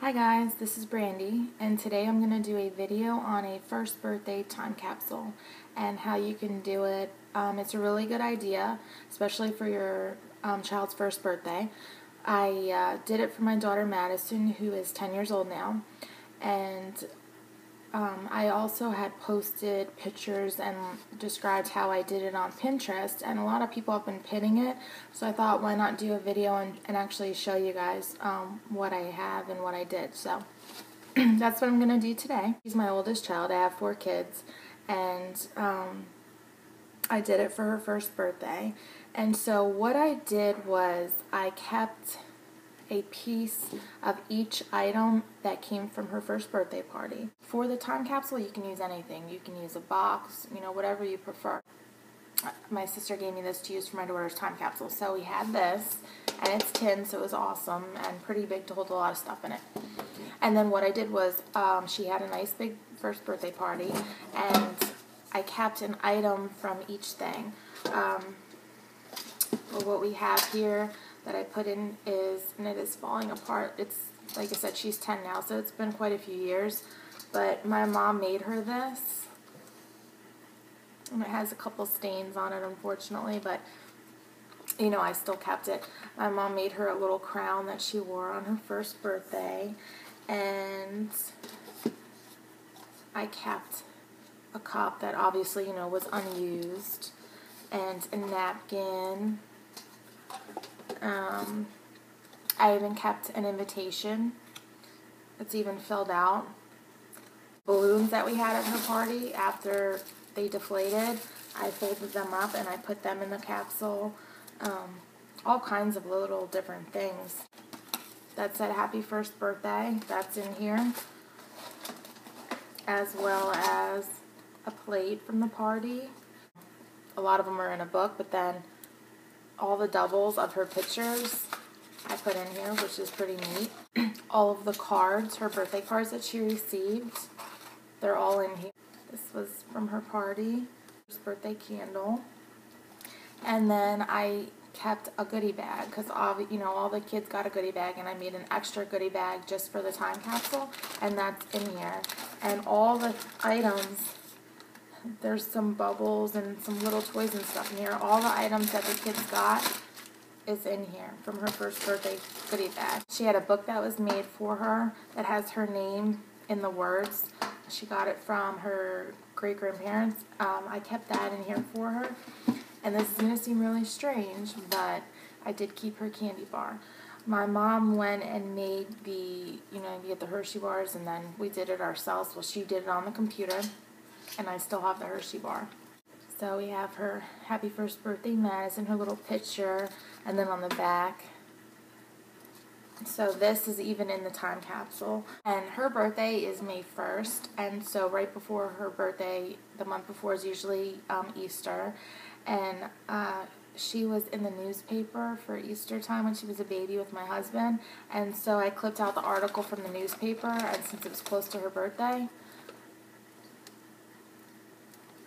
Hi guys, this is Brandy, and today I'm going to do a video on a first birthday time capsule and how you can do it. It's a really good idea, especially for your child's first birthday. I did it for my daughter Madison, who is 10 years old now, and I also had posted pictures and described how I did it on Pinterest, and a lot of people have been pinning it, so I thought why not do a video and actually show you guys what I have and what I did. So that's what I'm going to do today. She's my oldest child. I have 4 kids, and I did it for her first birthday. And so what I did was I kept a piece of each item that came from her first birthday party. For the time capsule, you can use anything. You can use a box, whatever you prefer. My sister gave me this to use for my daughter's time capsule. So we had this, and it's tin, so it was awesome and pretty big to hold a lot of stuff in it. And then what I did was she had a nice big first birthday party, and I kept an item from each thing. What we have here that I put in is, and it is falling apart. It's, like I said, she's 10 now, so it's been quite a few years. But my mom made her this, and it has a couple stains on it, unfortunately, but, I still kept it. My mom made her a little crown that she wore on her first birthday, and I kept a cup that obviously, was unused, and a napkin. I even kept an invitation. It's even filled out. Balloons that we had at her party, after they deflated, I folded them up and I put them in the capsule. All kinds of little different things. That said happy first birthday, that's in here. As well as a plate from the party. A lot of them are in a book, but then all the doubles of her pictures I put in here, which is pretty neat. All of the cards, her birthday cards that she received, they're all in here. This was from her party, first birthday candle. And then I kept a goodie bag, because all the kids got a goodie bag, and I made an extra goodie bag just for the time capsule, and that's in here. And all the items, there's some bubbles and some little toys and stuff in here. All the items that the kids got is in here from her first birthday goodie bag. She had a book that was made for her that has her name in the words. She got it from her great-grandparents. I kept that in here for her. And this is going to seem really strange, but I did keep her candy bar. My mom went and made you get the Hershey bars, and then we did it ourselves. Well, she did it on the computer, and I still have the Hershey bar. So we have her happy first birthday Madison, her little picture, and then on the back. So this is even in the time capsule. And her birthday is May 1st, and so right before her birthday, the month before, is usually Easter. And she was in the newspaper for Easter time when she was a baby with my husband, and so I clipped out the article from the newspaper, and since it was close to her birthday,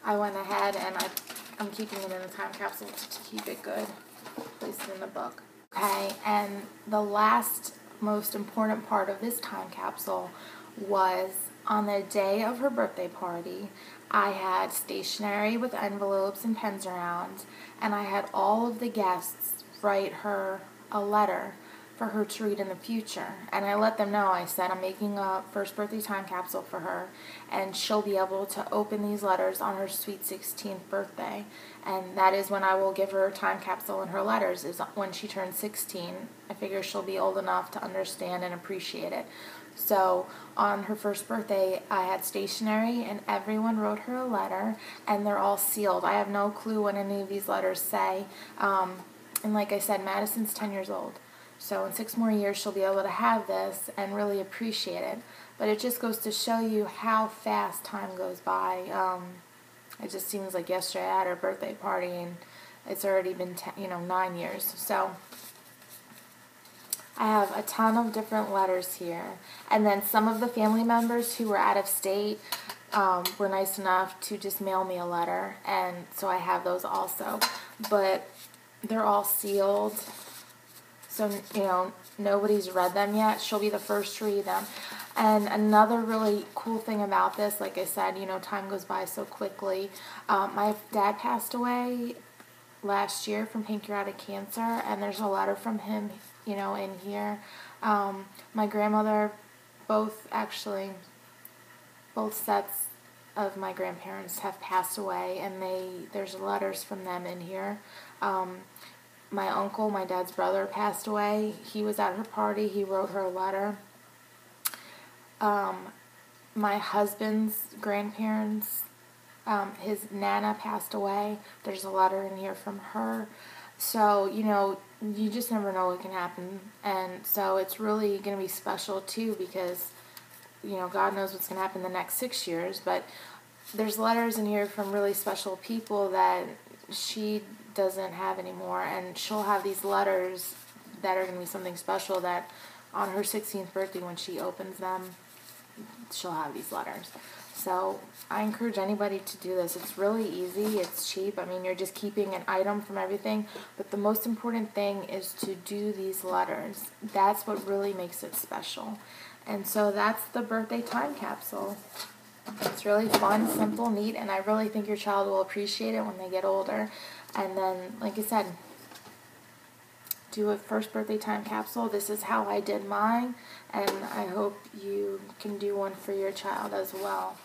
I went ahead and I'm keeping it in the time capsule to keep it good. Place it in the book. Okay, and the last most important part of this time capsule was on the day of her birthday party. I had stationery with envelopes and pens around, and I had all of the guests write her a letter for her to read in the future. And I let them know, I said, I'm making a first birthday time capsule for her, and she'll be able to open these letters on her sweet 16th birthday. And that is when I will give her a time capsule and her letters, is when she turns 16. I figure she'll be old enough to understand and appreciate it. So on her first birthday, I had stationery, and everyone wrote her a letter, and they're all sealed. I have no clue what any of these letters say. And like I said, Madison's 10 years old. So in 6 more years, she'll be able to have this and really appreciate it. But it just goes to show you how fast time goes by. It just seems like yesterday I had her birthday party, and it's already been 9 years. So I have a ton of different letters here. And then some of the family members who were out of state were nice enough to just mail me a letter, and so I have those also. But they're all sealed. So, you know, nobody's read them yet. She'll be the first to read them. And another really cool thing about this, like I said, you know, time goes by so quickly. My dad passed away last year from pancreatic cancer, and there's a letter from him, you know, in here. My grandmother, both sets of my grandparents have passed away, and there's letters from them in here. My uncle, my dad's brother, passed away. He was at her party. He wrote her a letter. My husband's grandparents, his Nana passed away. There's a letter in here from her. So, you know, you just never know what can happen. And so it's really going to be special, too, because, you know, God knows what's going to happen the next 6 years. But there's letters in here from really special people that she doesn't have anymore. And she'll have these letters that are going to be something special that on her 16th birthday, when she opens them, she'll have these letters. So I encourage anybody to do this. It's really easy. It's cheap. I mean, you're just keeping an item from everything. But the most important thing is to do these letters. That's what really makes it special. And so that's the birthday time capsule. It's really fun, simple, neat, and I really think your child will appreciate it when they get older. And then, like I said, do a first birthday time capsule. This is how I did mine, and I hope you can do one for your child as well.